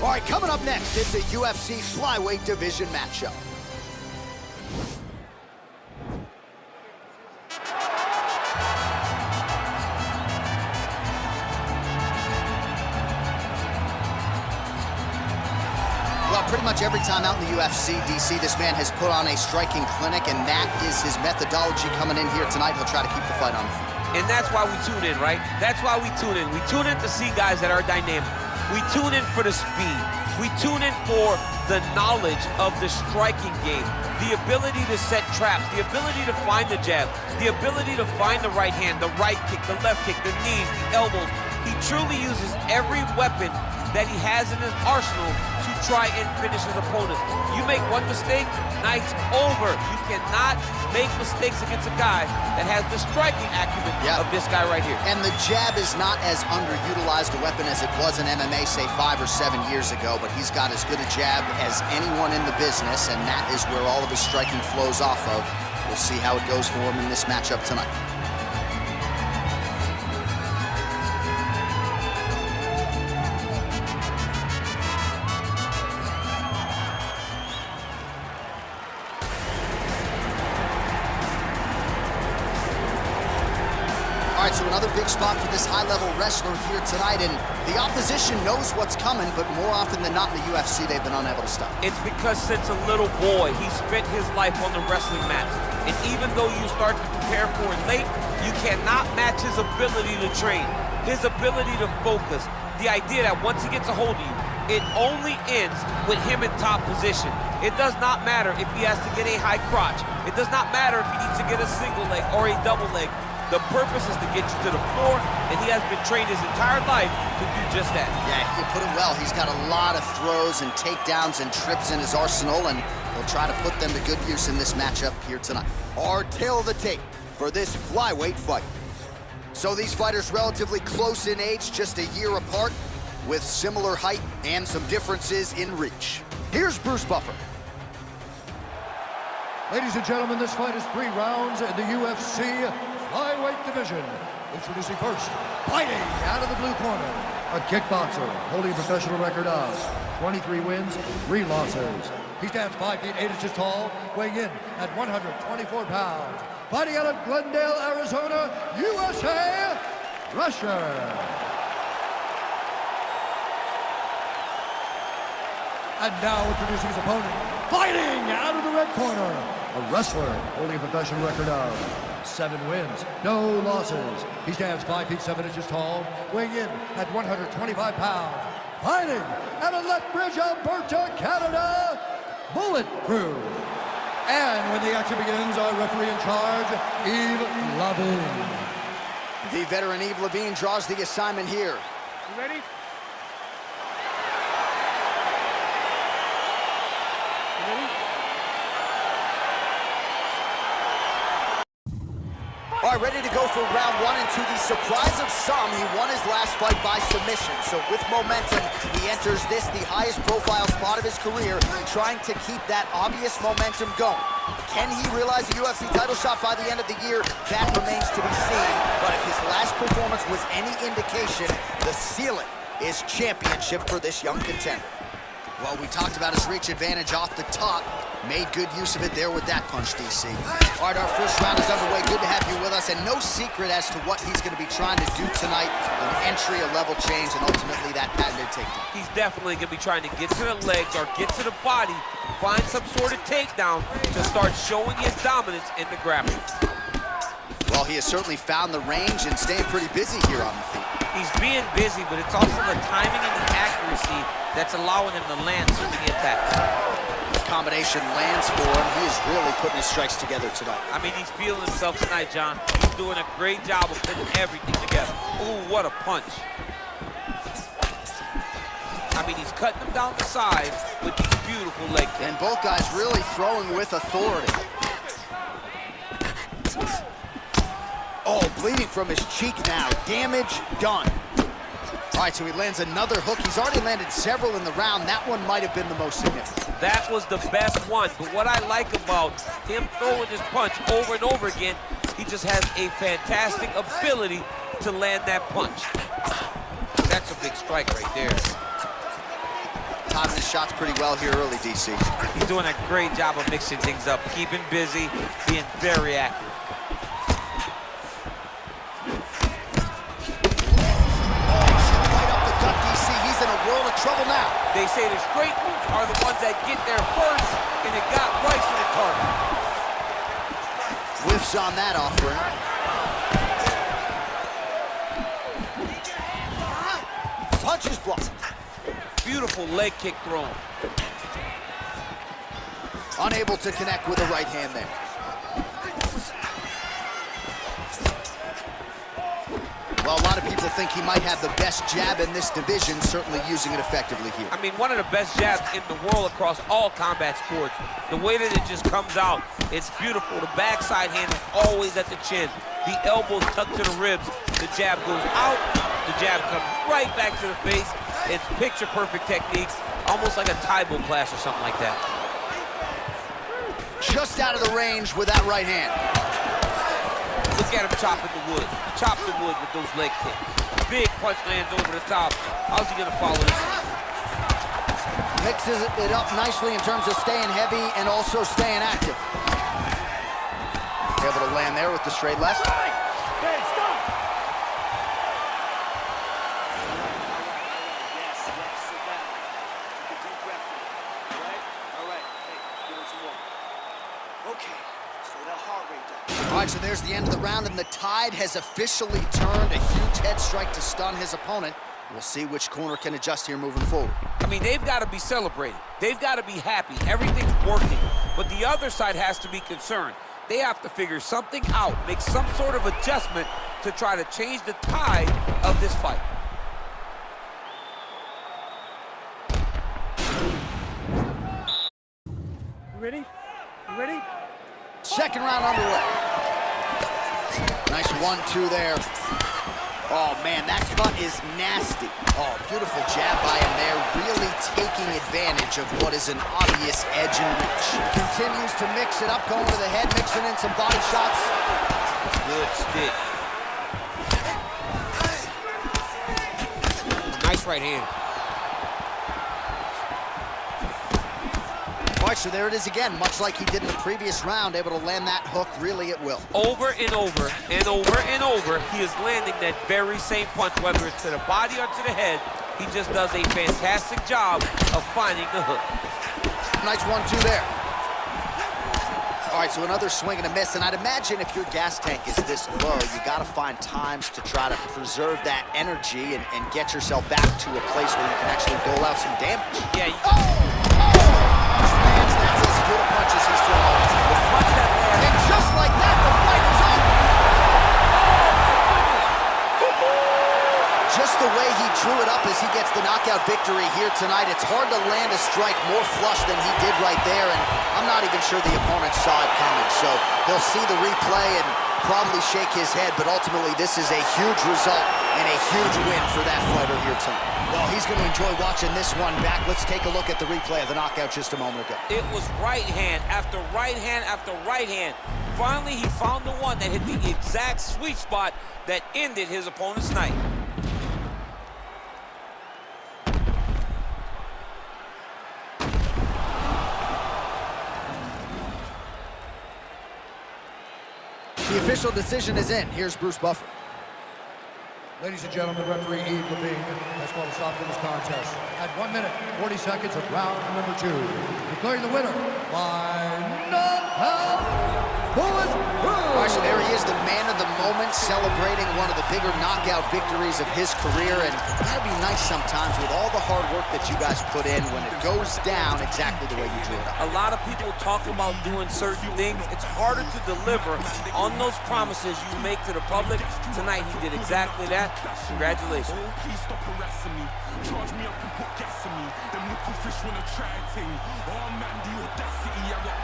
All right, coming up next, it's a UFC flyweight division matchup. Well, pretty much every time out in the UFC, DC, this man has put on a striking clinic, and that is his methodology coming in here tonight. He'll try to keep the fight on the feet. And that's why we tune in, right? That's why we tune in. We tune in to see guys that are dynamic. We tune in for the speed. We tune in for the knowledge of the striking game, the ability to set traps, the ability to find the jab, the ability to find the right hand, the right kick, the left kick, the knees, the elbows. He truly uses every weapon that he has in his arsenal to try and finish his opponents. You make one mistake, night's over. You cannot make mistakes against a guy that has the striking acumen of this guy right here. And the jab is not as underutilized a weapon as it was in MMA, say 5 or 7 years ago, but he's got as good a jab as anyone in the business, and that is where all of his striking flows off of. We'll see how it goes for him in this matchup tonight. All right, so another big spot for this high-level wrestler here tonight, and the opposition knows what's coming, but more often than not in the UFC, they've been unable to stop. It's because since a little boy, he spent his life on the wrestling mats. And even though you start to prepare for it late, you cannot match his ability to train, his ability to focus. The idea that once he gets a hold of you, it only ends with him in top position. It does not matter if he has to get a high crotch. It does not matter if he needs to get a single leg or a double leg. The purpose is to get you to the floor, and he has been trained his entire life to do just that. Yeah, you put it well. He's got a lot of throws and takedowns and trips in his arsenal, and he'll try to put them to good use in this matchup here tonight. Our tail of the tape for this flyweight fight. So these fighters relatively close in age, just a year apart, with similar height and some differences in reach. Here's Bruce Buffer. Ladies and gentlemen, this fight is 3 rounds in the UFC flyweight division. Introducing first, fighting out of the blue corner, a kickboxer holding a professional record of 23 wins, 3 losses. He stands 5 feet 8 inches tall, weighing in at 124 pounds. Fighting out of Glendale, Arizona, USA, Russia. And now introducing his opponent, fighting out of the red corner, a wrestler holding a professional record of 7 wins, no losses. He stands 5 feet 7 inches tall, weighing in at 125 pounds. Fighting out of Lethbridge, Alberta, Canada, Bullet Crew. And when the action begins, our referee in charge, Yves Levine. The veteran Yves Levine draws the assignment here. You ready? All right, ready to go for round 1, and to the surprise of some, he won his last fight by submission. So with momentum, he enters this, the highest profile spot of his career, trying to keep that obvious momentum going. Can he realize a UFC title shot by the end of the year? That remains to be seen. But if his last performance was any indication, the ceiling is championship for this young contender. Well, we talked about his reach advantage off the top. Made good use of it there with that punch, DC. All right, our first round is underway. Good to have you with us, and no secret as to what he's going to be trying to do tonight. An entry, a level change, and ultimately that patented takedown. He's definitely going to be trying to get to the legs or get to the body, find some sort of takedown to start showing his dominance in the grappling. Well, he has certainly found the range and staying pretty busy here on the feet. He's being busy, but it's also the timing and the accuracy that's allowing him to land so many attacks. The combination lands for him. He is really putting his strikes together tonight. I mean, he's feeling himself tonight, John. He's doing a great job of putting everything together. Ooh, what a punch. I mean, he's cutting them down the side with these beautiful leg kicks. And both guys really throwing with authority. Oh, bleeding from his cheek now. Damage done. All right, so he lands another hook. He's already landed several in the round. That one might have been the most significant. That was the best one. But what I like about him throwing this punch over and over again, he just has a fantastic ability to land that punch. That's a big strike right there. timing his shots pretty well here early, DC. He's doing a great job of mixing things up, keeping busy, being very active. Right up the gut, DC. He's in a world of trouble now. They say the straight moves are the ones that get there first, and it got right to the target. Whiffs on that offering. Punches blocked. Beautiful leg kick thrown. Unable to connect with the right hand there. Well, a lot of people think he might have the best jab in this division, certainly using it effectively here. I mean, one of the best jabs in the world across all combat sports. The way that it just comes out, it's beautiful. The backside hand is always at the chin. The elbows tucked to the ribs. The jab goes out. The jab comes right back to the face. It's picture-perfect techniques, almost like a Taibo class or something like that. Just out of the range with that right hand. Look at him chopping the wood. Chop the wood with those leg kicks. Big punch lands over the top. How's he gonna follow this? Mixes it up nicely in terms of staying heavy and also staying active. Able to land there with the straight left. Hey, stop! Yes, sit down. Take a deep breath in. All right. Hey, give him some water. Okay, slow that heart rate down. All right, so there's the end of the round, and the tide has officially turned. A huge head strike to stun his opponent. We'll see which corner can adjust here moving forward. I mean, they've got to be celebrating. They've got to be happy. Everything's working. But the other side has to be concerned. They have to figure something out, make some sort of adjustment to try to change the tide of this fight. You ready? You ready? Second round underway. Nice 1-2 there. Oh, man, that cut is nasty. Oh, beautiful jab by him there, really taking advantage of what is an obvious edge and reach. Continues to mix it up, going to the head, mixing in some body shots. Good stick. Nice right hand. All right, so there it is again, much like he did in the previous round, able to land that hook really at will. Over and over and over and over, he is landing that very same punch, whether it's to the body or to the head. He just does a fantastic job of finding the hook. Nice 1-2 there. All right, so another swing and a miss, and I'd imagine if your gas tank is this low, you gotta find times to try to preserve that energy and get yourself back to a place where you can actually dole out some damage. Yeah. That's as good a punch as he's thrown. And just like that, the fight is over. Just the way he drew it up as he gets the knockout victory here tonight, it's hard to land a strike more flush than he did right there, and I'm not even sure the opponent saw it coming, so he'll see the replay and probably shake his head, but ultimately this is a huge result and a huge win for that fighter here tonight. Well, he's going to enjoy watching this one back. Let's take a look at the replay of the knockout just a moment ago. It was right hand after right hand after right hand. Finally, he found the one that hit the exact sweet spot that ended his opponent's night. The official decision is in. Here's Bruce Buffer. Ladies and gentlemen, referee Eve Levine has called a stop to this contest at 1 minute, 40 seconds of round number 2. Declaring the winner by knockout, bulletproof. All right, so there he is, the man of the moment, celebrating one of the bigger knockout victories of his career, and it's gotta be nice sometimes with all the hard work that you guys put in when it goes down exactly the way you drew it up. A lot of people talk about doing certain things. It's harder to deliver on those promises you make to the public. Tonight, he did exactly that. Congratulations. Please stop harassing me. Charge me up and put gas in me. Them little fish wanna try a thing. Oh man, the audacity, I got